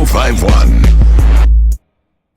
1051.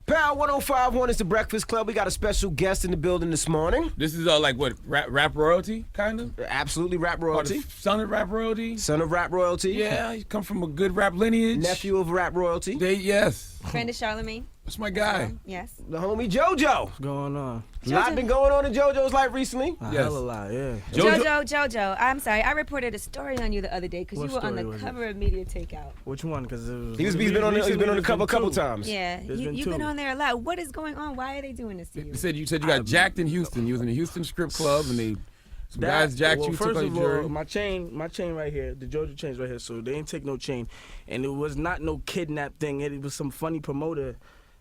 Power 1051 is the Breakfast Club. We got a special guest in the building this morning. This is like what, rap royalty, kind of? Absolutely rap royalty. Son of rap royalty? Son of rap royalty. Yeah, you come from a good rap lineage. Nephew of rap royalty. Yes. Friend of Charlemagne. That's my guy. Yes. The homie Jojo. What's going on? A lot been going on in Jojo's life recently. A Yes. hell of a lot, yeah. Jojo. I'm sorry. I reported a story on you the other day because What you were on story the was cover of Media Takeout. Which one? Because He's been on the cover a couple times. Yeah, There's been you've two. been on there a lot. What is going on? Why are they doing this to you? You said you got jacked in Houston. You was in the Houston strip club, and some guys jacked you, took First out of your jury. all, my chain right here, the Jojo chain's right here, so they ain't take no chain. And it was not no kidnap thing. It was some funny promoter.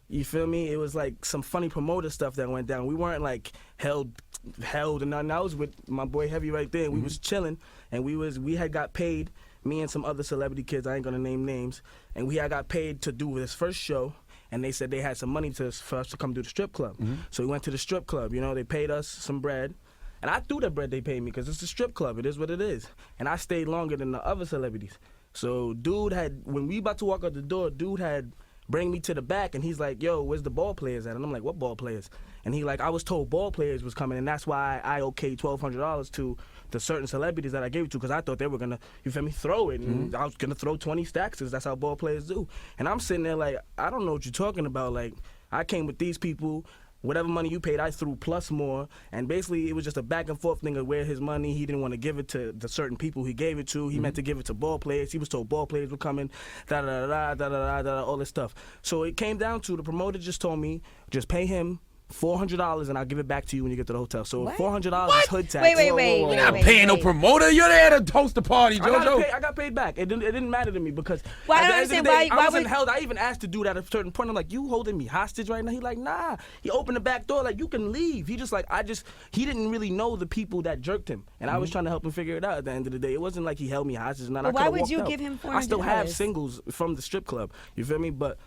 You feel me? It was like some funny promoter stuff that went down. We weren't like held and nothing. I was with my boy Heavy right there, and we was chilling, and we had got paid, me and some other celebrity kids, I ain't gonna name names, and we had got paid to do this first show, and they said they had some money for us to come do the strip club. So we went to the strip club, you know, they paid us some bread, and I threw the bread they paid me because it's a strip club, it is what it is. And I stayed longer than the other celebrities. So when we about to walk out the door, dude had bring me to the back, and he's like, yo, where's the ball players at? And I'm like, what ball players? And he like, I was told ball players was coming, and that's why I okayed $1,200 to the certain celebrities that I gave it to, because I thought they were gonna, you feel me, throw it, and I was gonna throw 20 stacks, because that's how ball players do. And I'm sitting there like, I don't know what you're talking about. Like, I came with these people, whatever money you paid, I threw plus more, and basically it was just a back and forth thing of where his money, he didn't want to give it to the certain people he gave it to. He meant to give it to ball players. He was told ball players were coming, all this stuff. So it came down to the promoter just told me, just pay him $400 and I'll give it back to you when you get to the hotel. So What? $400 is hood tax. Wait. You're not paying no promoter. You're there to host the party, Jojo. I got paid back. It didn't matter to me because Well, I at don't the end of the understand day, why I wasn't would- held. I even asked the dude at a certain point. I'm like, you holding me hostage right now? He like, nah. He opened the back door like, you can leave. He just like, he didn't really know the people that jerked him, and I was trying to help him figure it out. At the end of the day, it wasn't like he held me hostage. But why would you give him I still have $400? singles from the strip club. You feel me? But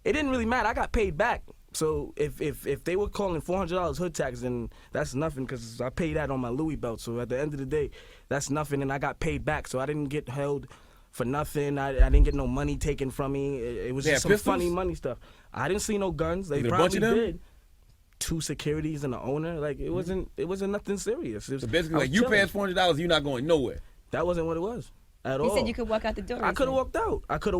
it didn't really matter. I got paid back. So if they were calling $400 hood tax, then that's nothing because I paid that on my Louis belt. So at the end of the day, that's nothing, and I got paid back. So I didn't get held for nothing. I didn't get no money taken from me. It was just some pistols? funny money stuff. I didn't see no guns. They Was it a probably bunch of them? did. 2 securities and the owner. Like it wasn't nothing serious. It was, So basically, I like was you chilling. paying $400, you're not going nowhere. That wasn't what it was at all. You said you could walk out the door. I could have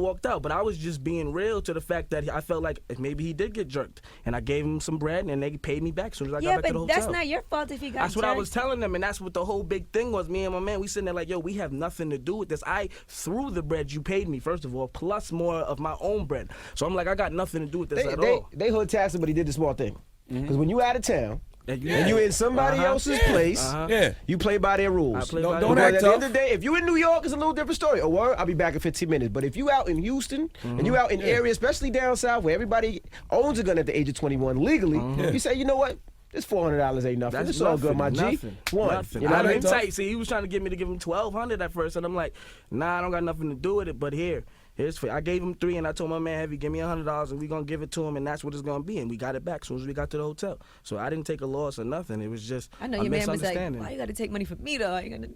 walked out. But I was just being real to the fact that I felt like maybe he did get jerked, and I gave him some bread, and they paid me back as soon as I got back to the but hotel. that's not your fault if he got That's what I was jerked. telling them, and that's what the whole big thing was. Me and my man, we sitting there like, yo, we have nothing to do with this. I threw the bread you paid me, first of all, plus more of my own bread. So I'm like, I got nothing to do with this at all. They hood taxed him, but he did the small thing. Because when you out of town, And and you in somebody else's place, Yeah. you play by their rules. I play Don't- by don't the- act Because at the end tough. of the day, if you in New York, it's a little different story. Oh, word, I'll be back in 15 minutes. But if you out in Houston and you out in areas, especially down south, where everybody owns a gun at the age of 21 legally, you say, you know what? This $400 ain't nothing. That's It's all good, my nothing, G. One. Nothing. You know I what I mean? didn't tight. See, he was trying to get me to give him $1,200 at first, and I'm like, nah, I don't got nothing to do with it. But here's for I gave him $3, and I told my man Heavy, give me $100, and we gonna give it to him, and that's what it's gonna be. And we got it back as soon as we got to the hotel. So I didn't take a loss or nothing. It was just I know a your man was like, misunderstanding. why you got to take money from me though? You gonna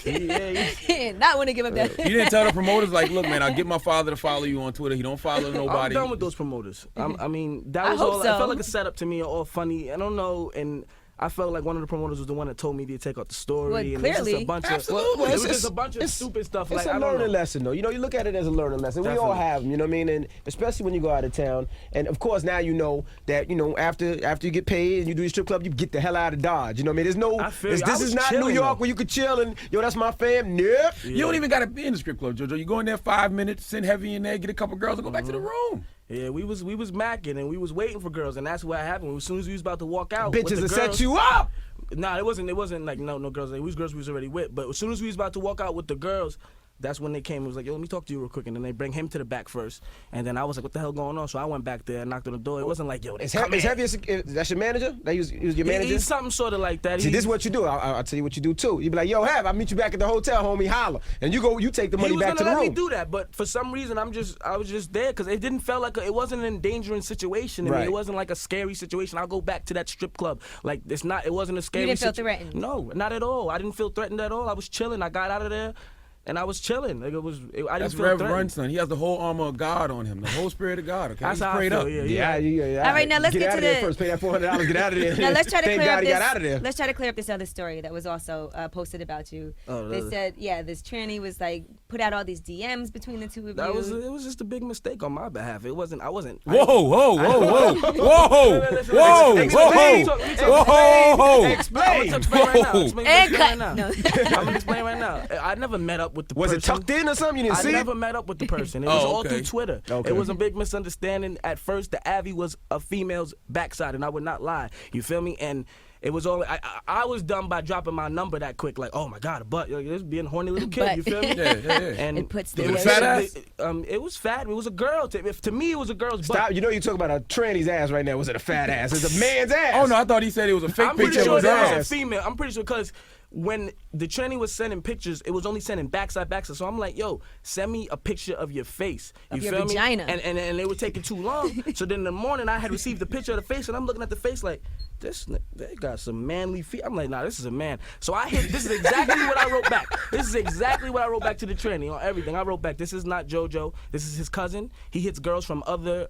Yeah. not want to give up that. You didn't tell the promoters, like, look, man, I'll get my father to follow you on Twitter. He don't follow I'm nobody. done with those promoters. I mean, that I was hope all. so. It felt like a setup to me, all funny. I don't know, and I felt like one of the promoters was the one that told me to take out the story. Well, and it was just clearly. a bunch Absolutely. of, it was It's- just a bunch of it's- stupid stuff. It's Like a I don't learning know. lesson, though. You know, you look at it as a learning lesson. We all Definitely. have them, you know what I mean? And especially when you go out of town. And of course, now you know that, you know, after you get paid and you do your strip club, you get the hell out of Dodge. You know what I mean? There's no, I feel you. I this was is not New chilling, York though. where you could chill and, yo, that's my fam. Nope. You don't even got to be in the strip club, Jojo. You go in there 5 minutes, send Heavy in there, get a couple girls, and go back to the room. Yeah, we was macking and we was waiting for girls, and that's what happened. As soon as we was about to walk out, with Bitches the that set girls- you up. Nah, it wasn't like no girls. It was girls we was already with. But as soon as we was about to walk out with the girls, that's when they came and was like, yo, let me talk to you real quick. And then they bring him to the back first. And then I was like, what the hell going on? So I went back there and knocked on the door. It wasn't like, yo, Is come in. Heavy, that's your manager? He was your manager? He's something sort of like that. See, this is what you do. I'll tell you what you do too. You be like, yo, I'll meet you back at the hotel, homie, holla. And you take the money he was back to gonna the let room. me do that, but for some reason I was just there because it didn't feel like it wasn't an endangering situation. I Right. mean, it wasn't like a scary situation. I'll go back to that strip club. Like it wasn't a scary. didn't feel threatened? No, not at all. I didn't feel threatened at all. I was chilling. I got out of there. and I was chilling. Like I didn't That's feel Rev threatened. Run, son. He has the whole armor of God on him, the whole spirit of God. Okay, That's he's how I prayed feel. up. Yeah. All right, now let's get out to of there the- first. Pay that $400. Get out of there. Now let's try to Thank clear God up he got out of there. Let's try to clear up this other story that was also posted about you. Oh, They really? said, this tranny was like put out all these DMs between the two of That you. it was just a big mistake on my behalf. I wasn't. Whoa, whoa, whoa, whoa, whoa, Listen, whoa, let me whoa, talk, let me talk. whoa. Explain. I'm And cut. I'm gonna explain right now. I never met up with the Was person. it tucked in or something? You didn't I see never it? met up with the person. It was all okay. through Twitter. Okay. It was a big misunderstanding. At first, the Avi was a female's backside, and I would not lie. You feel me? And it was all I was done by dropping my number that quick. Like, oh my God, a butt. Like, this being a horny little kid. Butt. You feel me? Yeah. And It puts the it was fat ass? It was fat. It was a girl. To me, it was a girl's butt. Stop. You know you talking about a tranny's ass right now. Was it a fat ass? It's a man's ass. Oh no, I thought he said it was a fake I'm pretty picture sure of his that was a ass. female. I'm pretty sure because when the tranny was sending pictures, it was only sending backside. So I'm like, yo, send me a picture of your face. You Of your feel vagina. me? And they were taking too long. So then in the morning, I had received the picture of the face, and I'm looking at the face like, they got some manly feet. I'm like, nah, this is a man. So this is exactly what I wrote back. This is exactly what I wrote back to the tranny on everything. I wrote back, this is not Jojo. This is his cousin. He hits girls from other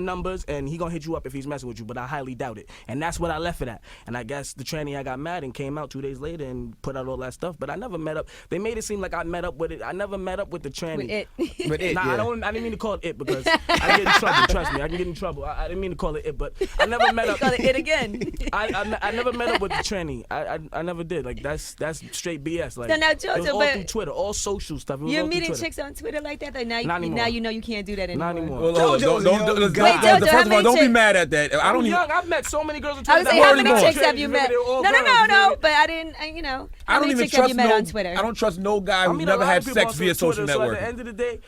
numbers, and he gonna hit you up if he's messing with you, but I highly doubt it. And that's what I left it at. And I guess the tranny, I got mad and came out 2 days later and put out all that stuff. But I never met up. They made it seem like I met up with it. I never met up with the tranny. With it. But it, Nah, yeah. I didn't mean to call it it because I get in trouble. Trust me, I can get in trouble. I didn't mean to call it it, but I never met up. Call it again. I never met up with the tranny. I never did. Like that's straight BS. Like So now, it was Jojo, all but through Twitter, all social stuff. It was You're all through meeting Twitter. chicks on Twitter like that? Like now, Not anymore. now you know you can't do that anymore. Not anymore. Well, hold on, Jojo's don't, a don't, young don't, guy. Wait, Jojo, first how of all, many don't be chicks- mad at that. I I'm don't even. young. I've met so many girls on I Twitter. would say, that how were many all chicks kids. have you met? They were all No, girls, but I didn't, I how don't many even chicks have trust you met no. on Twitter? I don't trust no guy I who mean, never a lot had of people sex on via social Twitter, so networking. at the end of the day,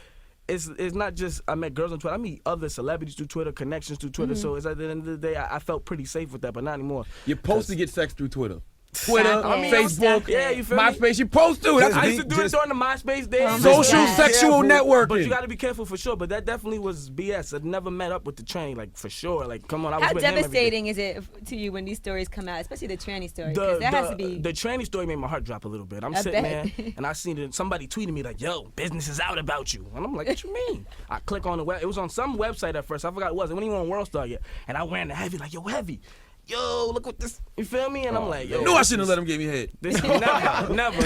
it's not just I met girls on Twitter. I meet other celebrities through Twitter, connections through Twitter. So it's at the end of the day, I felt pretty safe with that, but not anymore. You're supposed to get sex through Twitter. Twitter, I mean, Facebook, stop it. Yeah, you feel me? MySpace. You're supposed to. That's I used to do it Just- during the MySpace days. social Yeah. sexual networking. But you got to be careful for sure. But that definitely was BS. I never met up with the tranny, like for sure. Like, come on, I was How with him every day. devastating is it to you when these stories come out, especially the tranny story? Because that has to be. The tranny story made my heart drop a little bit. I'm I sitting bet. there and I seen somebody tweeting me like, "Yo, business is out about you," and I'm like, "What you mean?" I click on the web. It was on some website at first. I forgot it was. It wasn't even on Worldstar yet. And I ran to Heavy like, "Yo, Heavy, yo, look what this." You feel me? And I'm like, "Yo, No, I shouldn't have let him get me head. This never.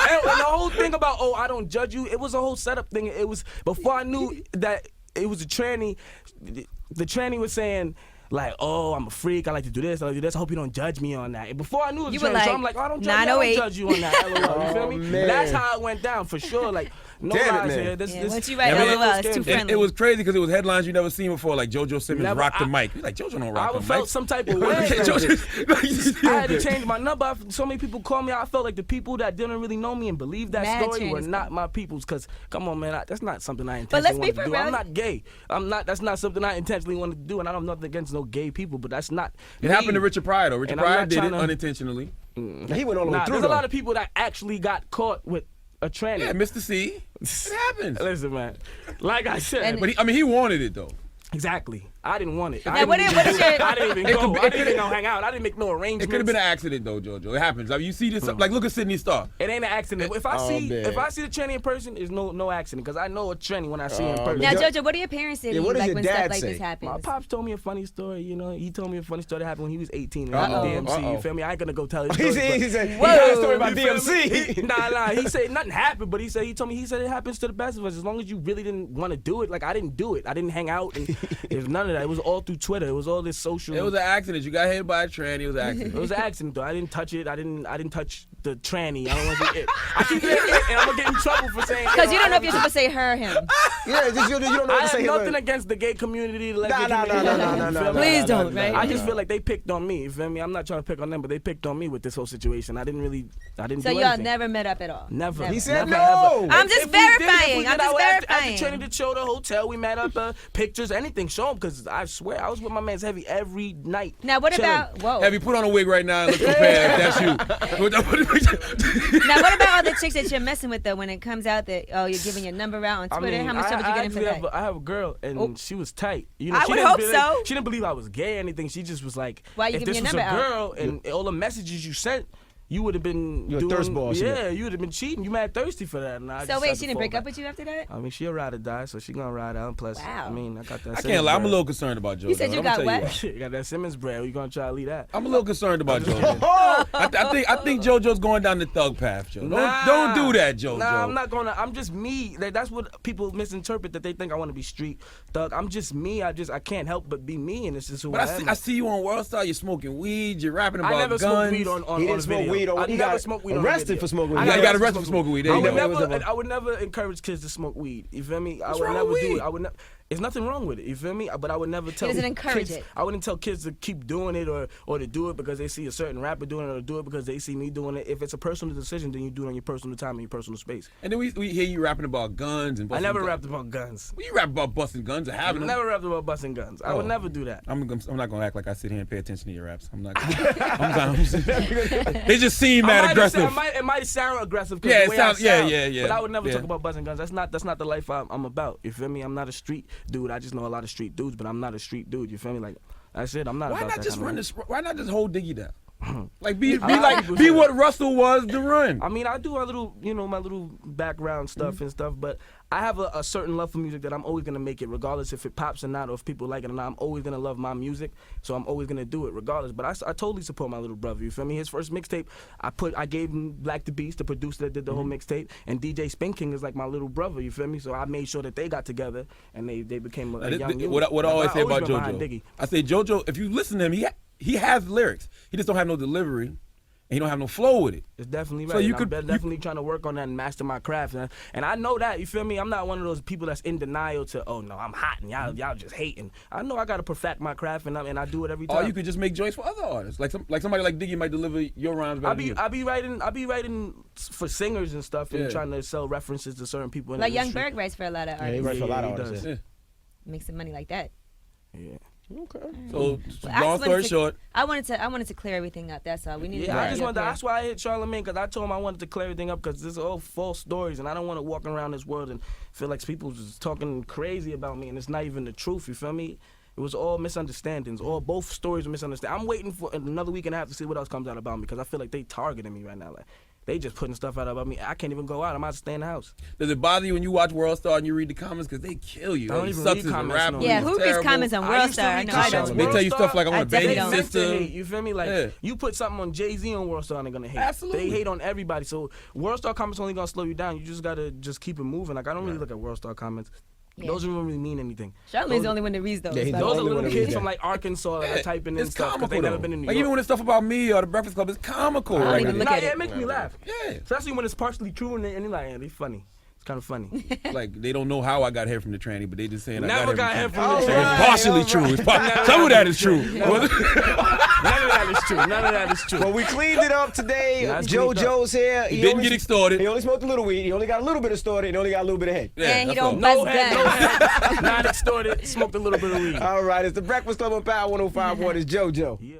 And the whole thing about I don't judge you. It was a whole setup thing. It was before I knew that it was a tranny. The tranny was saying like, I'm a freak. I like to do this. I like to do this. I hope you don't judge me on that. And before I knew it was You a were tranny, so like, I'm like, I don't judge you on that. LOL. You feel me? man. That's how it went down for sure. Like, no Damn it, lies man. here. This, Yeah, this, once you write I mean, LOL, it's too friendly. It was crazy because it was headlines you never seen before, like Jojo Simmons Never- rocked the I- mic. You're like, Jojo don't rock I the felt mic. some type of way. like this. Jojo, I had to change my number. So many people call me. I felt like the people that didn't really know me and believed that Mad story were trannies. not my peoples. Because, come on, man, that's not something I But let's intentionally be want to for do. real. I'm not gay. I'm not. That's not something I intentionally want to do. And I don't have nothing against no gay people, but that's not. It happened to Richard Pryor, though. Richard And I'm Pryor not did it trying to- unintentionally. He went all the way Nah, through. there's a though. lot of people that actually got caught with a tranny. Yeah, Mr. C. It happens. Listen, man. Like I said, And- But he wanted it, though. exactly. I didn't want it. Now, what is your- I didn't even It go. could be- I didn't even go hang out. I didn't make no arrangements. It could have been an accident, though, Jojo. It happens. I mean, you see this, like, look at Sydney Star. It ain't an accident. If I see man. the tranny in person, it's no accident because I know a tranny when I see her in person. Now, Jo- Jojo, what do your parents say to Yeah, you what does like your when dad stuff like say? this happens? My pops told me a funny story. You know, he told me a funny story that happened when he was 18 Uh-oh, in DMC. You uh-oh. feel me? I ain't gonna go tell his He story. said, but- he said, he Whoa. got a story about You feel me? DMC. Nah. He said nothing happened, but he told me it happens to the best of us as long as you really didn't want to do it. Like I didn't do it. I didn't hang out, and it was none of that. It was all through Twitter. It was all this social. It was an accident. You got hit by a tranny. It was an accident. It was an accident though. I didn't touch it. I didn't touch the tranny. I don't want to say it. I keep saying it, and I'm gonna get in trouble for saying. Because you don't know if you're supposed to say her or him. Yeah, just, you don't know what I to have say. nothing against the gay community, the lesbian Nah, community. nah. You feel me? Please don't, right? I just feel like they picked on me. You feel me? I'm not trying to pick on them, but they picked on me with this whole situation. I didn't So do y'all anything. never met up at all? Never. He said Never, no. ever. I'm just If we did, verifying. I'm I just would ask verifying. the Tranny to show the hotel. We met up, pictures, anything. Show him, because I swear I was with my man's Heavy every night. Now, what chilling. about, whoa. Have you put on a wig right now and let's compare if that's you? Now, what about all the chicks that you're messing with, though, when it comes out that, you're giving your number out on Twitter? How much trouble you get in for that? I have a girl, and Oh. she was tight. You know, I she would didn't hope believe- so. She didn't believe I was gay or anything. She just was like, Why you if giving this your was a number out? girl and all the messages you sent, you would have been You're a doing, thirst ball, she yeah, you would have been cheating. You mad thirsty for that. And I So just wait, had she to didn't fall break up back. with you after that? I mean, she a ride or die, so she gonna ride out. And plus, Wow. I mean, I got that. I can't Simmons lie. I'm a bread. little concerned about Jojo. You said you I'm got gonna tell what? You got that Simmons bread. You gonna try to leave that? I'm a little concerned about Jojo. Oh, I think JoJo's going down the thug path, Joe. Don't do that, JoJo. Nah, I'm not gonna. I'm just me. That's what people misinterpret, that they think I want to be street thug. I'm just me. I can't help but be me, and it's just who But I am. I see you on World Star. You're smoking weed. You're rapping about I never guns. smoked weed on he on didn't smoke video. weed on. I He never got smoked weed on arrested video. for smoking weed. I Yeah, he never got arrested for smoking weed. There you go. I would never encourage kids to smoke weed. You feel me? I would wrong never with do weed? it. I would never. There's nothing wrong with it. You feel me? But I would never tell. doesn't encourage kids, it. I wouldn't tell kids to keep doing it or to do it because they see a certain rapper doing it, or do it because they see me doing it. If it's a personal decision, then you do it on your personal time and your personal space. And then we hear you rapping about guns and I busting never guns. rapped about guns. Well, you rap about busting guns and I having them. never rapped about busting guns. I would Oh. never do that. I'm not gonna act like I sit here and pay attention to your raps. I'm not. They just seem mad aggressive. It might sound aggressive. 'Cause Yeah, the it way sounds- I yeah, sound, yeah, yeah. But I would never Yeah. talk about busting guns. That's not the life I'm about. You feel me? I'm not a street dude. I just know a lot of street dudes, but I'm not a street dude. You feel me? Like that's it. I'm not. Why about not that just kind of run life. this? Why not just hold Diggy down? Like be people be say what Russell was to run. I mean, I do a little, my little background stuff and stuff, but I have a certain love for music that I'm always gonna make it, regardless if it pops or not, or if people like it or not. I'm always gonna love my music, so I'm always gonna do it regardless. But I totally support my little brother. You feel me? His first mixtape, I gave him Black the Beast, the producer that did the whole mixtape, and DJ Spin King is like my little brother. You feel me? So I made sure that they got together and they became a young unit. What I always say about been behind JoJo, Diggy. I say JoJo. If you listen to him, he has lyrics. He just don't have no delivery. And he don't have no flow with it. It's definitely right. So you And could- I'm definitely trying to work on that and master my craft. And I know that, you feel me? I'm not one of those people that's in denial to, oh no, I'm hot and y'all just hating. I know I gotta perfect my craft and I do it every time. Or you could just make joints for other artists. Like somebody like Diggy might deliver your rhymes better than you. I be writing for singers and stuff and Yeah. trying to sell references to certain people in Like the Young industry. Berg writes for a lot of Yeah, he artists. writes for a lot of he artists. does. Yeah. Yeah. Make some money like that. Yeah. Okay. So Well, I long just story wanted to- short, I wanted to clear everything up. That's all. We need to Yeah, I just get wanted. up here. That's why I hit Charlamagne, because I told him I wanted to clear everything up, because this is all false stories, and I don't want to walk around this world and feel like people just talking crazy about me, and it's not even the truth. You feel me? It was all misunderstandings. Both stories were misunderstandings. I'm waiting for another week and a half to see what else comes out about me, because I feel like they targeting me right now. Like they just putting stuff out about me. I can't even go out. I'm out to stay in the house. does it bother you when you watch World Star and you read the comments because they kill you? I don't He even sucks read as a comments rapper. no He's Yeah, who reads terrible. comments on I World used to Star? I read know I comments. don't. They tell you stuff like, I wanna I bang definitely your don't. Meant to sister. hate, you feel me? Like Yeah. you put something on Jay-Z on World Star, and they're gonna hate. Absolutely. They hate on everybody. So World Star comments only gonna slow you down. You just gotta keep it moving. Like I don't really look at World Star comments. Yeah. Those don't really mean anything. Charlamagne's the only one that reads those. Yeah, he's by the the Those way. are only little one that kids reads from that. like Arkansas that are typing in It's stuff because comical they never though. been in New Like York. even when it's stuff about me or the Breakfast Club, it's comical. I don't Like, even look Nah, at yeah, it. it makes me laugh. Yeah. Especially when it's partially true and you're like, yeah, they funny. It's kind of funny. Like they don't know how I got hair from the tranny, but they just saying Never I got hair from the It's tranny. partially true. It's some of that is true. None of that is true. None of that is true. Well, we cleaned it up today. Yeah, that's cleaned JoJo's here. He didn't only- get extorted. He only smoked a little weed. He only got a little bit of extorted. He only got a little bit of head. Yeah, And he that's all. don't No buzz head, no guns. head. Not extorted. Smoked a little bit of weed. All right, it's the Breakfast Club on Power 105.1. It's JoJo. Yeah.